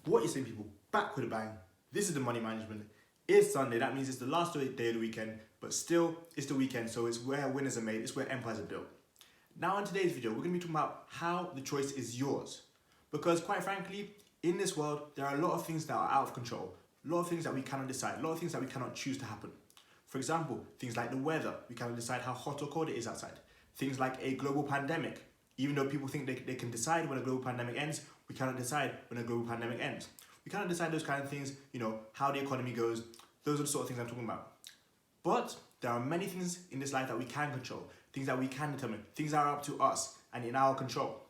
What is saying, people? Back with a bang. This is the Money Management. It's Sunday, that means it's the last day of the weekend, but still, it's the weekend, so it's where winners are made, it's where empires are built. Now, in today's video, we're going to be talking about how the choice is yours. Because, quite frankly, in this world, there are a lot of things that are out of control, a lot of things that we cannot decide, a lot of things that we cannot choose to happen. For example, things like the weather, we cannot decide how hot or cold it is outside. Things like a global pandemic. Even though people think they can decide when a global pandemic ends, we cannot decide when a global pandemic ends. We cannot decide those kind of things, how the economy goes. Those are the sort of things I'm talking about. But there are many things in this life that we can control, things that we can determine, things that are up to us and in our control.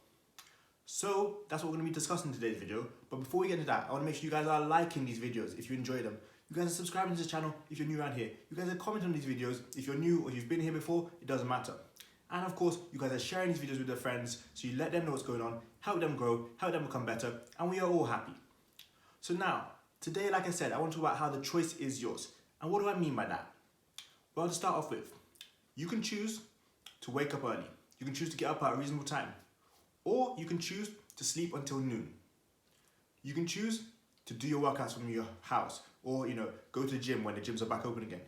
So that's what we're going to be discussing in today's video. But before we get into that, I want to make sure you guys are liking these videos if you enjoy them. You guys are subscribing to this channel if you're new around here. You guys are commenting on these videos if you're new or you've been here before, it doesn't matter. And of course, you guys are sharing these videos with their friends, so you let them know what's going on, help them grow, help them become better, and we are all happy. So now, today, like I said, I want to talk about how the choice is yours. And what do I mean by that? Well, to start off with, you can choose to wake up early. You can choose to get up at a reasonable time. Or you can choose to sleep until noon. You can choose to do your workouts from your house, or go to the gym when the gyms are back open again.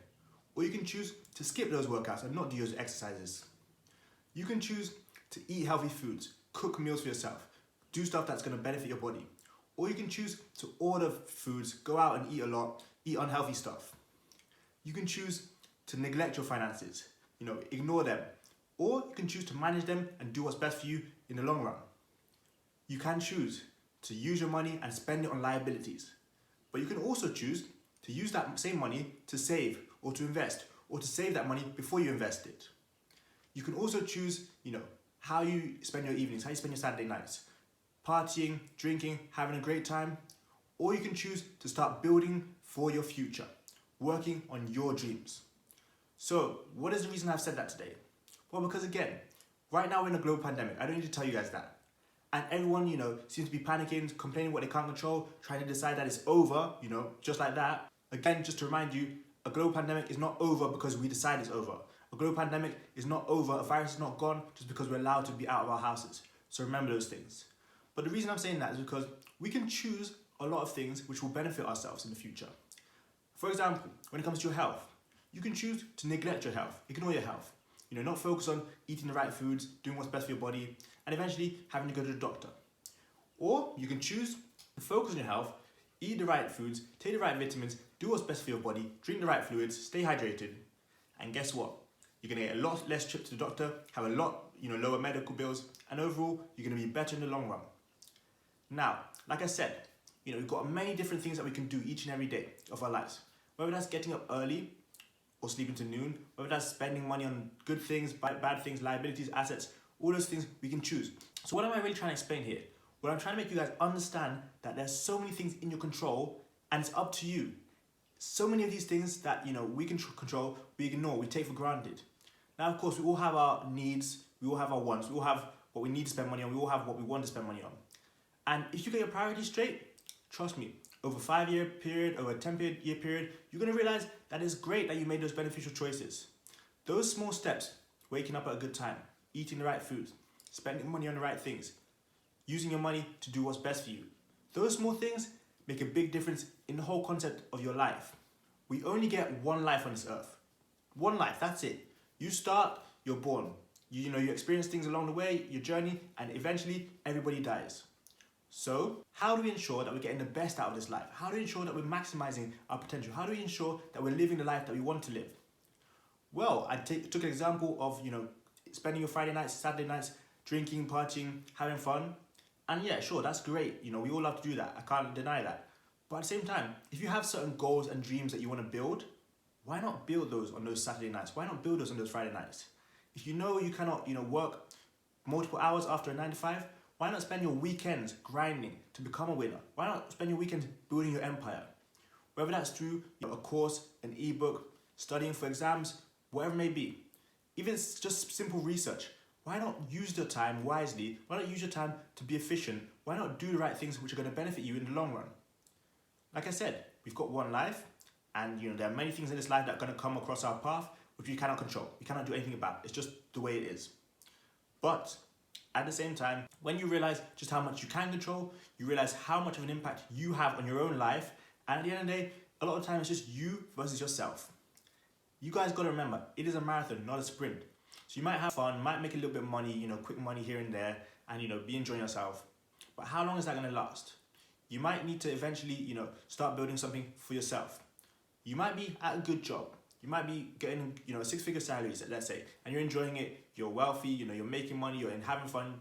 Or you can choose to skip those workouts and not do your exercises. You can choose to eat healthy foods, cook meals for yourself, do stuff that's going to benefit your body. Or you can choose to order foods, go out and eat a lot, eat unhealthy stuff. You can choose to neglect your finances, ignore them. Or you can choose to manage them and do what's best for you in the long run. You can choose to use your money and spend it on liabilities. But you can also choose to use that same money to save or to invest, or to save that money before you invest it. You can also choose, how you spend your evenings, how you spend your Saturday nights. Partying, drinking, having a great time. Or you can choose to start building for your future, working on your dreams. So, what is the reason I've said that today? Well, because again, right now we're in a global pandemic. I don't need to tell you guys that. And everyone, seems to be panicking, complaining what they can't control, trying to decide that it's over, just like that. Again, just to remind you, a global pandemic is not over because we decide it's over. A global pandemic is not over, a virus is not gone just because we're allowed to be out of our houses. So remember those things. But the reason I'm saying that is because we can choose a lot of things which will benefit ourselves in the future. For example, when it comes to your health, you can choose to neglect your health, ignore your health. Not focus on eating the right foods, doing what's best for your body, and eventually having to go to the doctor. Or you can choose to focus on your health, eat the right foods, take the right vitamins, do what's best for your body, drink the right fluids, stay hydrated, and guess what? You're going to get a lot less trips to the doctor, have a lot, lower medical bills, and overall, you're going to be better in the long run. Now, like I said, we've got many different things that we can do each and every day of our lives. Whether that's getting up early or sleeping to noon, whether that's spending money on good things, bad things, liabilities, assets, all those things we can choose. So what am I really trying to explain here? Well, I'm trying to make you guys understand that there's so many things in your control and it's up to you. So many of these things that we can control, we ignore, we take for granted. Now, of course, we all have our needs, we all have our wants, we all have what we need to spend money on, we all have what we want to spend money on. And if you get your priorities straight, trust me, over a 5-year period, over a 10-year period, you're going to realize that it's great that you made those beneficial choices. Those small steps, waking up at a good time, eating the right foods, spending money on the right things, using your money to do what's best for you. Those small things make a big difference in the whole concept of your life. We only get one life on this earth. One life, that's it. You start, you're born. You experience things along the way, your journey, and eventually everybody dies. So, how do we ensure that we're getting the best out of this life? How do we ensure that we're maximizing our potential? How do we ensure that we're living the life that we want to live? Well, I took an example of, spending your Friday nights, Saturday nights, drinking, partying, having fun. And yeah, sure, that's great. We all love to do that. I can't deny that. But at the same time, if you have certain goals and dreams that you want to build, why not build those on those Saturday nights? Why not build those on those Friday nights? If you cannot, work multiple hours after a 9 to 5, why not spend your weekends grinding to become a winner? Why not spend your weekends building your empire? Whether that's through a course, an ebook, studying for exams, whatever it may be. Even if it's just simple research, why not use your time wisely? Why not use your time to be efficient? Why not do the right things which are going to benefit you in the long run? Like I said, we've got one life, and there are many things in this life that are going to come across our path which we cannot control. We cannot do anything about. It's just the way it is. But At the same time, when you realize just how much you can control, you realize how much of an impact you have on your own life, and at the end of the day, a lot of the time it's just you versus yourself. You guys gotta remember, it is a marathon, not a sprint. So you might have fun, might make a little bit of money, quick money here and there, and be enjoying yourself. But how long is that gonna last? You might need to eventually, start building something for yourself. You might be at a good job. You might be getting, six-figure salaries, let's say, and you're enjoying it, you're wealthy, you're making money, you're having fun.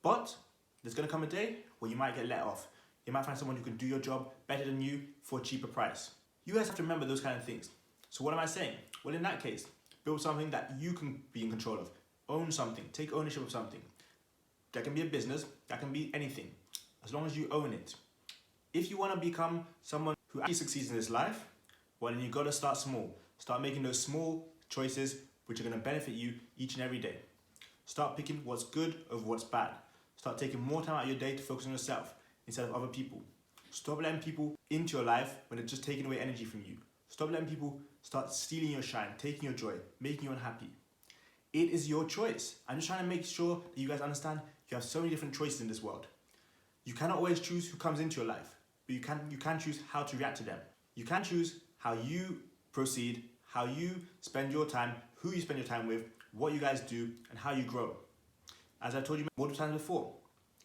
But there's gonna come a day where you might get let off. You might find someone who can do your job better than you for a cheaper price. You guys have to remember those kind of things. So what am I saying? Well, in that case, build something that you can be in control of. Own something, take ownership of something. That can be a business, that can be anything, as long as you own it. If you wanna become someone who actually succeeds in this life, well, then you gotta start small. Start making those small choices which are gonna benefit you each and every day. Start picking what's good over what's bad. Start taking more time out of your day to focus on yourself instead of other people. Stop letting people into your life when they're just taking away energy from you. Stop letting people start stealing your shine, taking your joy, making you unhappy. It is your choice. I'm just trying to make sure that you guys understand you have so many different choices in this world. You cannot always choose who comes into your life, but you can choose how to react to them. You can choose how you proceed, how you spend your time, who you spend your time with, what you guys do, and how you grow. As I've told you multiple times before,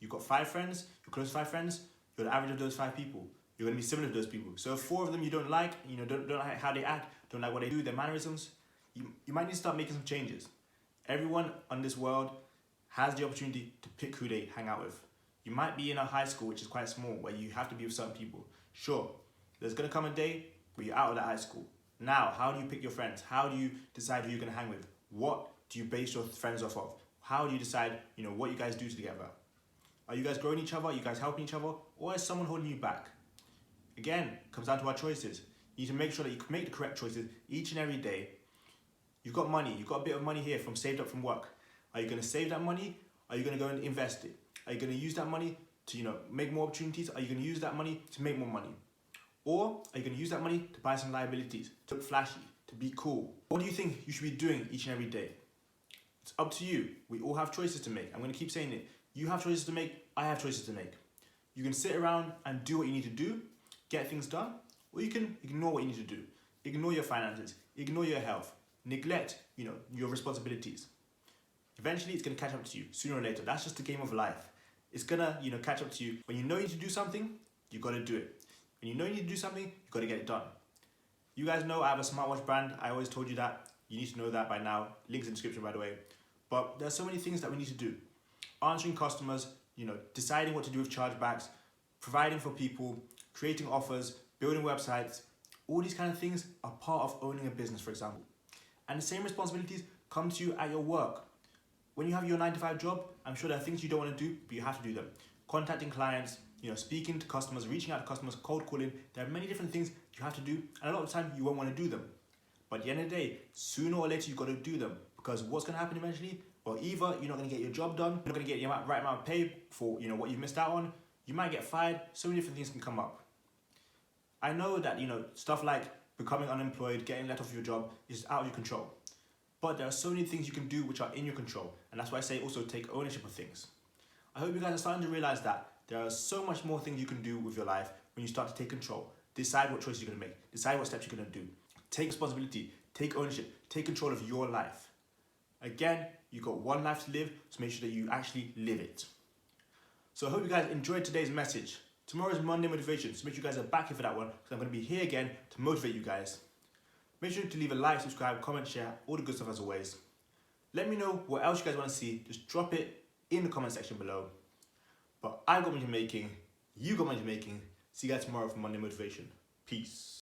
you've got 5 friends, your close 5 friends, you're the average of those 5 people. You're going to be similar to those people. So if 4 of them you don't like, don't like how they act, don't like what they do, their mannerisms, you might need to start making some changes. Everyone on this world has the opportunity to pick who they hang out with. You might be in a high school, which is quite small, where you have to be with certain people. Sure, there's going to come a day where you're out of that high school. Now, how do you pick your friends? How do you decide who you're going to hang with? What do you base your friends off of? How do you decide, what you guys do together? Are you guys growing each other? Are you guys helping each other? Or is someone holding you back? Again, it comes down to our choices. You need to make sure that you can make the correct choices each and every day. You've got money. You've got a bit of money here saved up from work. Are you going to save that money? Are you going to go and invest it? Are you going to use that money to, make more opportunities? Are you going to use that money to make more money? Or are you going to use that money to buy some liabilities, to look flashy, to be cool? What do you think you should be doing each and every day? It's up to you. We all have choices to make. I'm going to keep saying it. You have choices to make. I have choices to make. You can sit around and do what you need to do, get things done, or you can ignore what you need to do. Ignore your finances, ignore your health, neglect, your responsibilities. Eventually, it's going to catch up to you sooner or later. That's just the game of life. It's going to, catch up to you. When you know you need to do something, you got to do it. When you know you need to do something, you got to get it done. You guys know I have a smartwatch brand. I always told you that. You need to know that by now. Links in the description, by the way. But there's so many things that we need to do. Answering customers, deciding what to do with chargebacks, providing for people, creating offers, building websites. All these kind of things are part of owning a business, for example. And the same responsibilities come to you at your work. When you have your 9-to-5 job, I'm sure there are things you don't want to do, but you have to do them. Contacting clients, speaking to customers, reaching out to customers, cold calling. There are many different things you have to do, and a lot of the time you won't want to do them. But at the end of the day, sooner or later you've got to do them, because what's going to happen eventually? Well, either you're not going to get your job done, you're not going to get the right amount of pay for what you've missed out on. You might get fired. So many different things can come up. I know that stuff like becoming unemployed, getting let off your job is out of your control. But there are so many things you can do which are in your control, and that's why I say also take ownership of things. I hope you guys are starting to realize that there are so much more things you can do with your life when you start to take control. Decide what choices you're going to make. Decide what steps you're going to do. Take responsibility. Take ownership. Take control of your life. Again, you've got one life to live, so make sure that you actually live it. So I hope you guys enjoyed today's message. Tomorrow's Monday Motivation, so make sure you guys are back here for that one, because I'm going to be here again to motivate you guys. Make sure to leave a like, subscribe, comment, share, all the good stuff as always. Let me know what else you guys want to see. Just drop it in the comment section below. But I've got money making, you got money making. See you guys tomorrow for Monday Motivation. Peace.